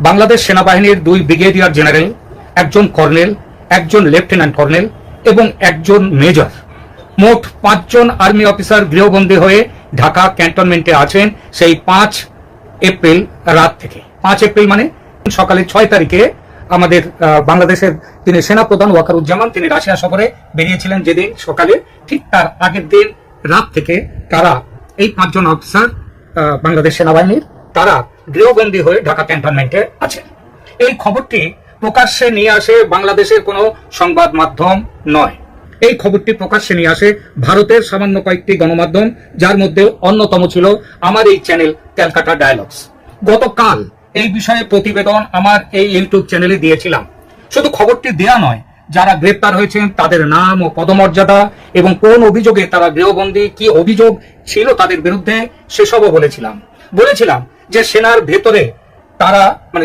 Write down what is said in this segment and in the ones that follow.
বাংলাদেশ সেনাবাহিনীর 2 brigadier general, একজন colonel, একজন লেফটেন্যান্ট কর্নেল এবং একজন মেজর, মোট 5 জন আর্মি অফিসার গৃহবন্দী হয়ে ঢাকা ক্যান্টনমেন্টে আছেন সেই 5 এপ্রিল রাত থেকে। 5 এপ্রিল মানে সকালে 6 তারিখে আমাদের বাংলাদেশের তিনি সেনাপ্রধান ওয়াকারুজ্জামান তিনি রাশিয়া সফরে বেরিয়েছিলেন যেদিন সকালে, ঠিক তার আগের দিন রাত থেকে তারা এই 5 জন অফিসার বাংলাদেশ সেনাবাহিনীর তারা গৃহবন্দী হয়ে ঢাকা ক্যান্টনমেন্টে আছেন। এই খবরটি প্রকাশ্যে নিয়ে আসে বাংলাদেশের কোনো সংবাদ মাধ্যম নয়। এই খবরটি প্রকাশ্যে নিয়ে আসে ভারতের সামান্য কয়েকটি গণমাধ্যম, যার মধ্যে অন্যতম ছিল আমার এই চ্যানেল ক্যালকাটা ডায়ালগস। গতকাল এই বিষয়ে প্রতিবেদন আমার এই ইউটিউব চ্যানেলে দিয়েছিলাম। শুধু খবরটি দেয়া নয়, যারা গ্রেপ্তার হয়েছেন তাদের নাম ও পদমর্যাদা এবং কোন অভিযোগে তারা গৃহবন্দী, কি অভিযোগ ছিল তাদের বিরুদ্ধে সেসবও বলেছিলাম যে সেনার ভেতরে তারা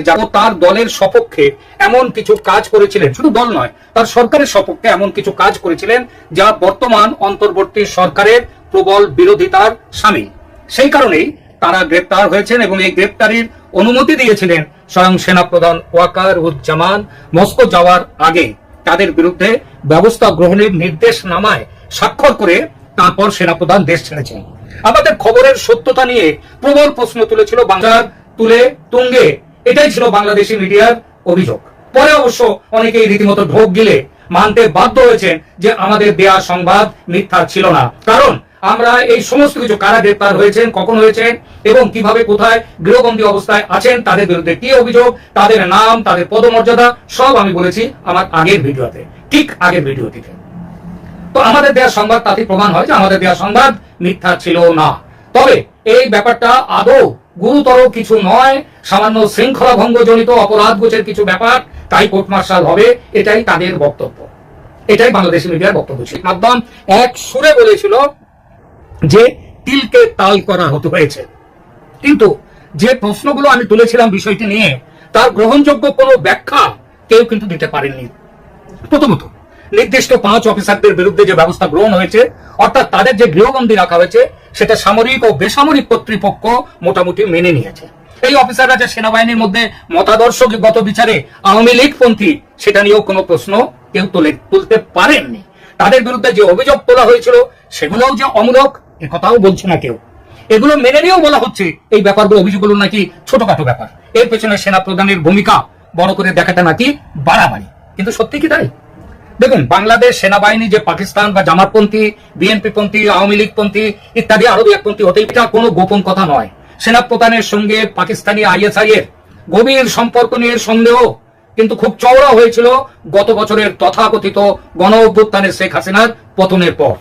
যারা তার দলের সপক্ষে এমন কিছু কাজ করেছিলেন, শুধু দল নয় তার সরকারের সপক্ষে এমন কিছু কাজ করেছিলেন যা বর্তমান অন্তর্বর্তী সরকারের প্রবল বিরোধিতার শামিল। সেই কারণেই তারা গ্রেপ্তার হয়েছেন এবং এই গ্রেপ্তারির অনুমতি দিয়েছিলেন স্বয়ং সেনাপ্রধান ওয়াকারুজ্জামান। মস্কো যাওয়ার আগে তাদের বিরুদ্ধে ব্যবস্থা গ্রহণের নির্দেশনামায় স্বাক্ষর করে তারপর সেনাপ্রধান দেশ ছেড়েছেন। আমাদের খবরের সত্যতা নিয়ে প্রবল প্রশ্ন তুলেছিল বাংলার তুঙ্গে, এটাই ছিল বাংলাদেশি মিডিয়ার অভিযোগ। পরে অবশ্য অনেকেই রীতিমতো ঢোক গিলে মানতে বাধ্য হয়েছেন যে আমাদের দেয়া সংবাদ মিথ্যা ছিল না, কারণ আমরা এই সমস্ত কিছু কারা গ্রেপ্তার হয়েছেন, কখন হয়েছেন এবং কিভাবে কোথায় গৃহবন্দী অবস্থায় আছেন, তাদের বিরুদ্ধে কি অভিযোগ, তাদের নাম, তাদের পদমর্যাদা সব আমি বলেছি আমার আগের ভিডিওতে, ঠিক আগের ভিডিওটিতে। তো আমাদের দেওয়া সংবাদ তাতে প্রমাণ হয় যে আমাদের দেওয়া সংবাদ মিথ্যা ছিল না। তবে এই ব্যাপারটা আদৌ গুরুতর কিছু নয়, সামান্য শৃঙ্খলা ভঙ্গজনিত অপরাধ গোছের কিছু ব্যাপার, তাই কোর্ট মার্শাল হবে, এটাই তাদের বক্তব্য, এটাই বাংলাদেশি মিডিয়ার বক্তব্য ছিল। মাধ্যম এক সুরে বলেছিল যে তিলকে তাল করা হতে হয়েছে, কিন্তু যে প্রশ্নগুলো আমি তুলেছিলাম বিষয়টি নিয়ে তার গ্রহণযোগ্য কোনো ব্যাখ্যা কেউ কিন্তু দিতে পারেননি। প্রথমত, নির্দিষ্ট 5 অফিসারদের বিরুদ্ধে যে ব্যবস্থা গ্রহণ হয়েছে, অর্থাৎ তাদের যে গৃহবন্দী রাখা হয়েছে, সেটা সামরিক ও বেসামরিক কর্তৃপক্ষ মোটামুটি মেনে নিয়েছে। এই অফিসাররা যে সেনাবাহিনীর মধ্যে মতাদর্শগত বিচারে আওয়ামী লীগ পন্থী, সেটা নিয়েও কোনো প্রশ্ন কেউ তুলতে পারেননি। তাদের বিরুদ্ধে যে অভিযোগ তোলা হয়েছিল সেগুলোও যে অমূলক, একথাও বলছে না কেউ। এগুলো মেনে নিয়েও বলা হচ্ছে এই ব্যাপারগুলো, অভিযোগগুলো নাকি ছোটখাটো ব্যাপার, এর পেছনে সেনা প্রধানের ভূমিকা বড় করে দেখাটা নাকি বাড়াবাড়ি। কিন্তু সত্যি কি তাই? দেখুন, বাংলাদেশ সেনাবাহিনী যে পাকিস্তান বা জামাতপন্থী, বিএনপি পন্থী, আওয়ামী লীগ পন্থী ইত্যাদি আরো 2-1 হতে, এটা কোনো গোপন কথা নয়। সেনাপ্রধানের সঙ্গে পাকিস্তানি আইএসআই এর গভীর সম্পর্ক নিয়ে সন্দেহ কিন্তু খুব চওড়া হয়েছিল গত বছরের তথাকথিত গণ অভ্যুত্থানের শেখ হাসিনার পতনের পর।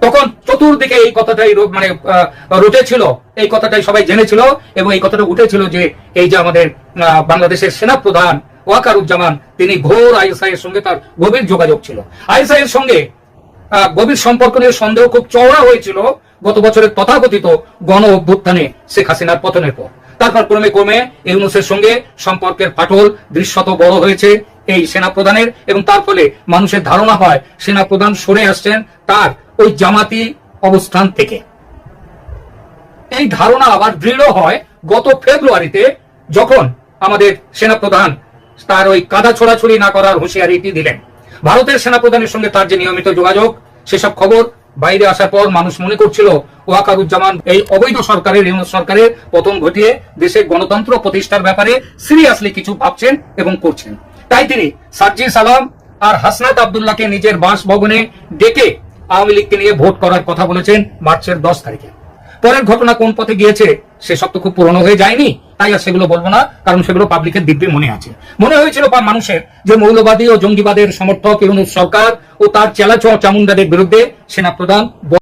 তখন চতুর্দিকে এই কথাটাই রটেছিল, এই কথাটাই সবাই জেনেছিল এবং এই কথাটা উঠেছিল যে এই যে আমাদের বাংলাদেশের সেনাপ্রধান ওয়াকারুজ্জামান, তিনি ঘোর আইএসআই এর সঙ্গে তার গভীর যোগাযোগ ছিল। আইএসআই এর সঙ্গে গভীর সম্পর্ক নিয়ে সন্দেহ খুব চওড়া হয়েছিল গত বছরের তথাকথিত গণ অভ্যুত্থানে শেখ হাসিনার পতনের পর। তারপর ক্রমে ইউনূসের সঙ্গে সম্পর্কের ফাটল দৃশ্যত বড় হয়েছে এই সেনাপ্রধানের, এবং তার ফলে মানুষের ধারণা হয় সেনাপ্রধান সরে আসছেন তার ওই জামাতি অবস্থান থেকে। এই ধারণা আবার দৃঢ় হয় গত ফেব্রুয়ারিতে, যখন আমাদের সেনাপ্রধান তার ওই কাদা ছোড়াছুড়ি না করার হুঁশিয়ারিটি দিলেন। ভারতের সেনাপ্রধানের সঙ্গে তার যে নিয়মিত যোগাযোগ, সেসব খবর বাইরে আসার পর মানুষ মনে করছিল ওয়াকারুজ্জামান এই অবৈধ সরকারের, ইউনূস সরকারের পতন ঘটিয়ে দেশে গণতন্ত্র প্রতিষ্ঠার ব্যাপারে সিরিয়াসলি কিছু ভাবছেন এবং করছেন। তাই তিনি সার্জিস আলম আর হাসনাত আব্দুল্লাহকে নিজের বাসভবনে ডেকে আওয়ামী লীগকে নিয়ে ভোট করার কথা বলেছেন মার্চের 10 তারিখে। পরের ঘটনা কোন পথে গিয়েছে সেসব তো খুব পুরনো হয়ে যায়নি, তাই আর সেগুলো বলবো না, কারণ সেগুলো পাবলিকের দিব্যি মনে আছে। মনে হয়েছিল মানুষের যে মৌলবাদী ও জঙ্গিবাদের সমর্থক ইউনূস সরকার ও তার চেলা চামুন্ডাদের বিরুদ্ধে সেনাপ্রধান